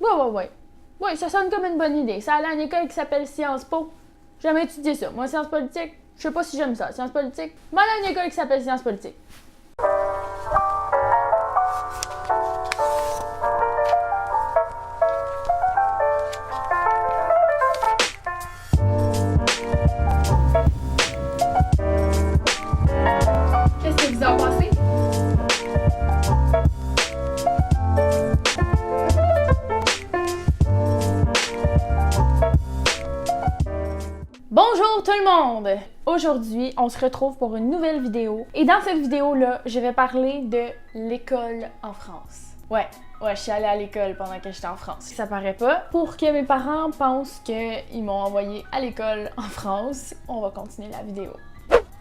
Ouais. Ouais, ça sonne comme une bonne idée. Ça allait à une école qui s'appelle Sciences Po. J'ai jamais étudié ça. Moi, sciences politiques, je sais pas si j'aime ça. Sciences politiques, moi, allez à une école qui s'appelle Sciences politiques. Qu'est-ce que vous en pensez? Bonjour tout le monde! Aujourd'hui, on se retrouve pour une nouvelle vidéo. Et dans cette vidéo-là, je vais parler de l'école en France. Ouais, je suis allée à l'école pendant que j'étais en France. Ça paraît pas. Pour que mes parents pensent qu'ils m'ont envoyé à l'école en France, on va continuer la vidéo.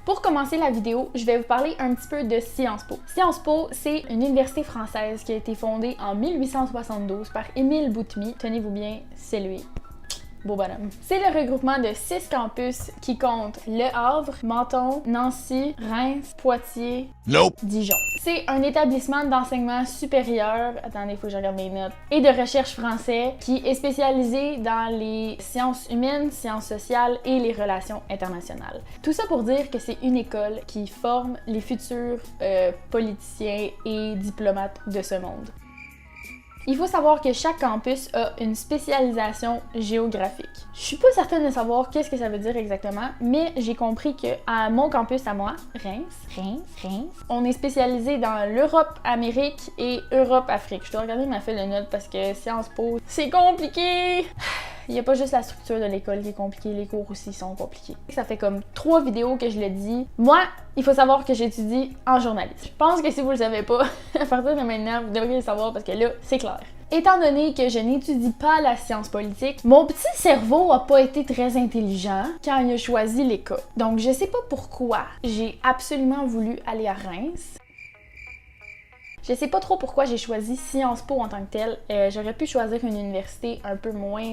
Pour commencer la vidéo, je vais vous parler un petit peu de Sciences Po. Sciences Po, c'est une université française qui a été fondée en 1872 par Émile Boutmy. Tenez-vous bien, c'est lui. Beau bonhomme. C'est le regroupement de 6 campus qui comptent Le Havre, Menton, Nancy, Reims, Poitiers, Dijon. C'est un établissement d'enseignement supérieur, attendez, il faut que je regarde mes notes, et de recherche français qui est spécialisé dans les sciences humaines, sciences sociales et les relations internationales. Tout ça pour dire que c'est une école qui forme les futurs politiciens et diplomates de ce monde. Il faut savoir que chaque campus a une spécialisation géographique. Je suis pas certaine de savoir qu'est-ce que ça veut dire exactement, mais j'ai compris que à mon campus à moi, Reims, on est spécialisé dans l'Europe-Amérique et Europe-Afrique. Je dois regarder ma feuille de notes parce que Sciences Po, c'est compliqué! Il n'y a pas juste la structure de l'école qui est compliquée, les cours aussi sont compliqués. Ça fait comme 3 vidéos que je le dis. Moi, il faut savoir que j'étudie en journalisme. Je pense que si vous le savez pas, à partir de maintenant, vous devriez le savoir parce que là, c'est clair. Étant donné que je n'étudie pas la science politique, mon petit cerveau a pas été très intelligent quand il a choisi l'école. Donc je sais pas pourquoi j'ai absolument voulu aller à Reims. Je sais pas trop pourquoi j'ai choisi Sciences Po en tant que telle. J'aurais pu choisir une université un peu moins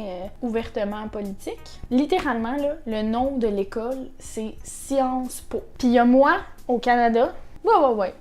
ouvertement politique. Littéralement, là, le nom de l'école, c'est Sciences Po. Puis il y a moi, au Canada.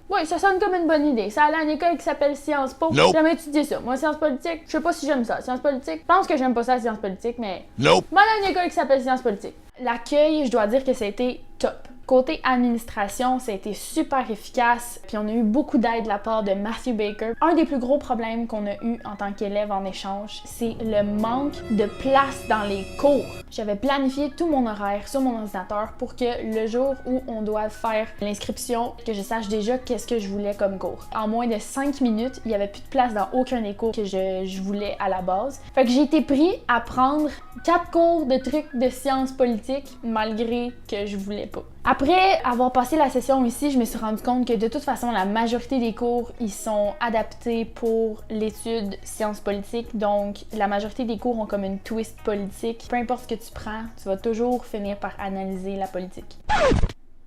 Ouais, ça sonne comme une bonne idée. Ça allait à une école qui s'appelle Sciences Po. J'ai jamais étudié ça. Moi, sciences politiques, je sais pas si j'aime ça. Sciences politiques, je pense que j'aime pas ça, sciences politiques, mais... Moi, allée à une école qui s'appelle Sciences politiques. L'accueil, je dois dire que ça a été top. Côté administration, ça a été super efficace, puis on a eu beaucoup d'aide de la part de Matthew Baker. Un des plus gros problèmes qu'on a eu en tant qu'élève en échange, c'est le manque de place dans les cours. J'avais planifié tout mon horaire sur mon ordinateur pour que le jour où on doit faire l'inscription, que je sache déjà qu'est-ce que je voulais comme cours. En moins de 5 minutes, il n'y avait plus de place dans aucun des cours que je voulais à la base. Fait que j'ai été pris à prendre 4 cours de trucs de sciences politiques malgré que je voulais pas. Après avoir passé la session ici, je me suis rendu compte que de toute façon, la majorité des cours, ils sont adaptés pour l'étude sciences politiques. Donc, la majorité des cours ont comme une twist politique. Peu importe ce que tu prends, tu vas toujours finir par analyser la politique.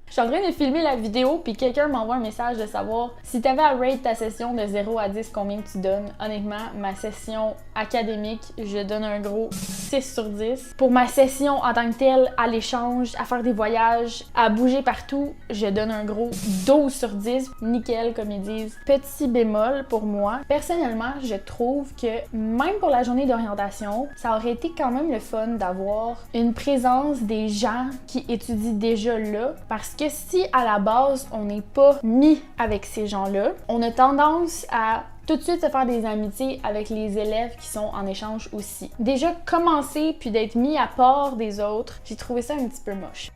Je suis en train de filmer la vidéo, puis quelqu'un m'envoie un message de savoir si t'avais à rate ta session de 0 à 10, combien tu donnes. Honnêtement, ma session académique, je donne un gros 6 sur 10. Pour ma session en tant que telle, à l'échange, à faire des voyages, à bouger partout, je donne un gros 12 sur 10. Nickel, comme ils disent. Petit bémol pour moi. Personnellement, je trouve que même pour la journée d'orientation, ça aurait été quand même le fun d'avoir une présence des gens qui étudient déjà là, parce que si à la base on n'est pas mis avec ces gens-là, on a tendance à tout de suite se faire des amitiés avec les élèves qui sont en échange aussi. Déjà commencer puis d'être mis à part des autres, j'ai trouvé ça un petit peu moche.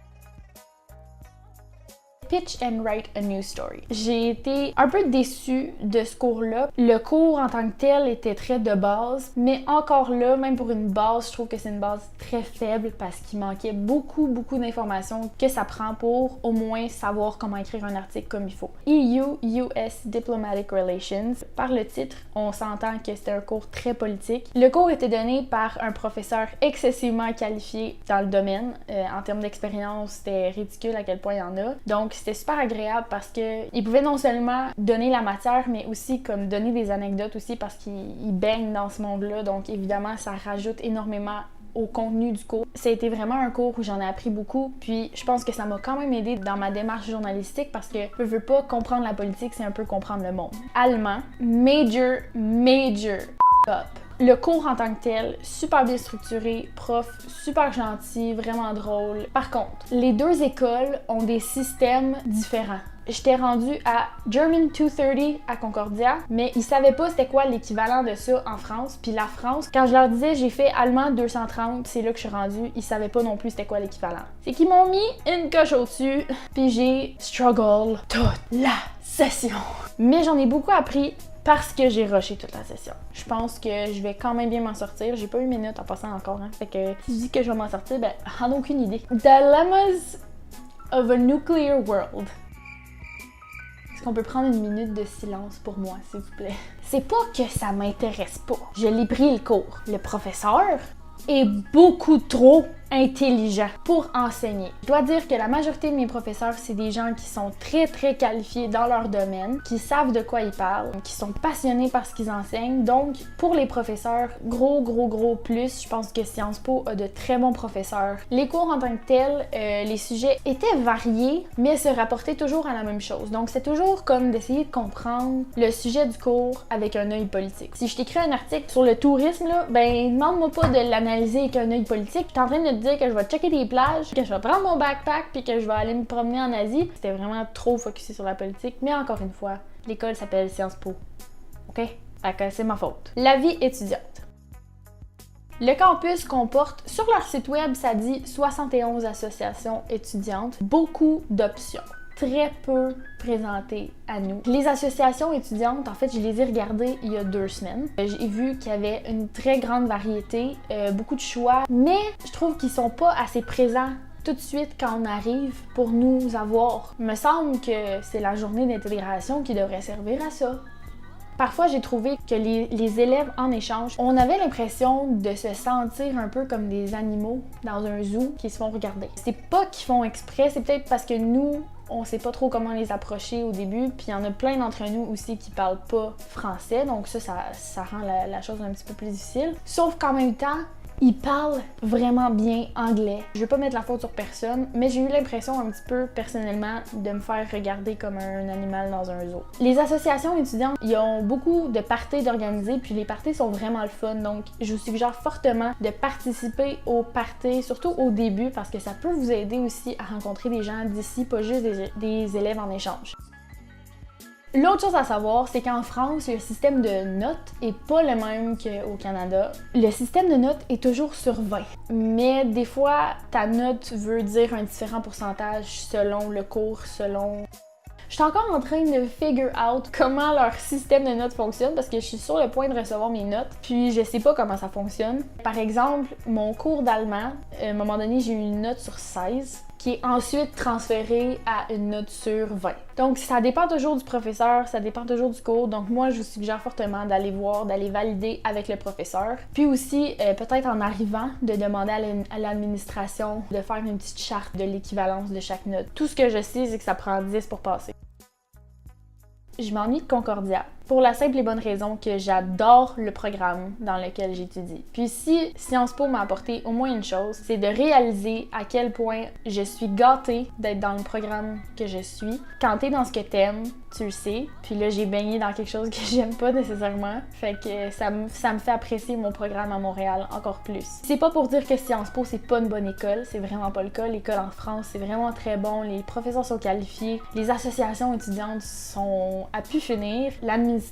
Pitch and write a new story. J'ai été un peu déçue de ce cours-là. Le cours en tant que tel était très de base, mais encore là, même pour une base, je trouve que c'est une base très faible parce qu'il manquait beaucoup d'informations que ça prend pour au moins savoir comment écrire un article comme il faut. EU-US Diplomatic Relations. Par le titre, on s'entend que c'était un cours très politique. Le cours était donné par un professeur excessivement qualifié dans le domaine. En termes d'expérience, c'était ridicule à quel point il y en a. Donc, c'était super agréable parce que il pouvait non seulement donner la matière, mais aussi comme donner des anecdotes aussi parce qu'il baigne dans ce monde-là. Donc évidemment, ça rajoute énormément au contenu du cours. Ça a été vraiment un cours où j'en ai appris beaucoup, puis je pense que ça m'a quand même aidé dans ma démarche journalistique parce que je veux pas comprendre la politique, c'est un peu comprendre le monde. Allemand, major up. Le cours en tant que tel, super bien structuré, prof super gentil, vraiment drôle. Par contre, les deux écoles ont des systèmes différents. J'étais rendue à German 230 à Concordia, mais ils savaient pas c'était quoi l'équivalent de ça en France. Puis la France, quand je leur disais j'ai fait allemand 230, c'est là que je suis rendue, ils savaient pas non plus c'était quoi l'équivalent. C'est qu'ils m'ont mis une coche au-dessus, puis j'ai struggle toute la session. Mais j'en ai beaucoup appris parce que j'ai rushé toute la session. Je pense que je vais quand même bien m'en sortir. J'ai pas eu mes notes en passant encore, hein. Fait que si je dis que je vais m'en sortir, ben, j'en ai aucune idée. Dilemmas of a Nuclear World. Est-ce qu'on peut prendre une minute de silence pour moi, s'il vous plaît? C'est pas que ça m'intéresse pas. Je l'ai pris le cours. Le professeur est beaucoup trop intelligent pour enseigner. Je dois dire que la majorité de mes professeurs, c'est des gens qui sont très qualifiés dans leur domaine, qui savent de quoi ils parlent, qui sont passionnés par ce qu'ils enseignent. Donc, pour les professeurs, gros plus, je pense que Sciences Po a de très bons professeurs. Les cours en tant que tels, les sujets étaient variés, mais se rapportaient toujours à la même chose. Donc, c'est toujours comme d'essayer de comprendre le sujet du cours avec un œil politique. Si je t'écris un article sur le tourisme, là, ben, demande-moi pas de l'analyser avec un œil politique. Je suis en train de te dire que je vais checker des plages, que je vais prendre mon backpack puis que je vais aller me promener en Asie. C'était vraiment trop focusé sur la politique, mais encore une fois, l'école s'appelle Sciences Po. OK? Fait que c'est ma faute. La vie étudiante. Le campus comporte, sur leur site web, ça dit 71 associations étudiantes, beaucoup d'options. Très peu présentées à nous. Les associations étudiantes, en fait, je les ai regardées il y a 2 semaines. J'ai vu qu'il y avait une très grande variété, beaucoup de choix, mais je trouve qu'ils sont pas assez présents tout de suite quand on arrive pour nous avoir. Il me semble que c'est la journée d'intégration qui devrait servir à ça. Parfois, j'ai trouvé que les élèves en échange, on avait l'impression de se sentir un peu comme des animaux dans un zoo qui se font regarder. C'est pas qu'ils font exprès, c'est peut-être parce que nous, on sait pas trop comment les approcher au début, puis il y en a plein d'entre nous aussi qui parlent pas français, donc ça rend la chose un petit peu plus difficile. Sauf qu'en même temps, ils parlent vraiment bien anglais. Je vais pas mettre la faute sur personne, mais j'ai eu l'impression un petit peu personnellement de me faire regarder comme un animal dans un zoo. Les associations étudiantes, ils ont beaucoup de parties d'organiser, puis les parties sont vraiment le fun, donc je vous suggère fortement de participer aux parties, surtout au début, parce que ça peut vous aider aussi à rencontrer des gens d'ici, pas juste des élèves en échange. L'autre chose à savoir, c'est qu'en France, le système de notes est pas le même qu'au Canada. Le système de notes est toujours sur 20, mais des fois, ta note veut dire un différent pourcentage selon le cours, selon... Je suis encore en train de figure out comment leur système de notes fonctionne parce que je suis sur le point de recevoir mes notes, puis je sais pas comment ça fonctionne. Par exemple, mon cours d'allemand, à un moment donné, j'ai eu une note sur 16 qui est ensuite transférée à une note sur 20. Donc ça dépend toujours du professeur, ça dépend toujours du cours, donc moi je vous suggère fortement d'aller voir, d'aller valider avec le professeur. Puis aussi, peut-être en arrivant, de demander à l'administration de faire une petite charte de l'équivalence de chaque note. Tout ce que je sais, c'est que ça prend 10 pour passer. Je m'ennuie de Concordia pour la simple et bonne raison que j'adore le programme dans lequel j'étudie. Puis si Sciences Po m'a apporté au moins une chose, c'est de réaliser à quel point je suis gâtée d'être dans le programme que je suis. Quand t'es dans ce que t'aimes, tu le sais. Puis là, j'ai baigné dans quelque chose que j'aime pas nécessairement. Fait que ça me fait apprécier mon programme à Montréal encore plus. C'est pas pour dire que Sciences Po, c'est pas une bonne école. C'est vraiment pas le cas. L'école en France, c'est vraiment très bon. Les professeurs sont qualifiés. Les associations étudiantes sont à pu finir. L'administration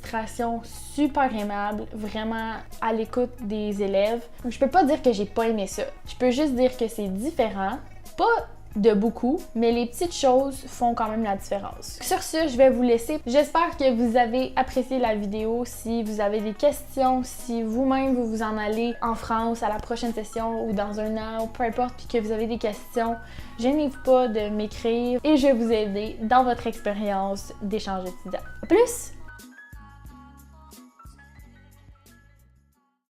super aimable, vraiment à l'écoute des élèves. Je peux pas dire que j'ai pas aimé ça. Je peux juste dire que c'est différent. Pas de beaucoup, mais les petites choses font quand même la différence. Sur ce, je vais vous laisser. J'espère que vous avez apprécié la vidéo. Si vous avez des questions, si vous-même vous vous en allez en France à la prochaine session ou dans un an, ou peu importe, puis que vous avez des questions, gênez-vous pas de m'écrire et je vais vous aider dans votre expérience d'échange étudiant. À plus!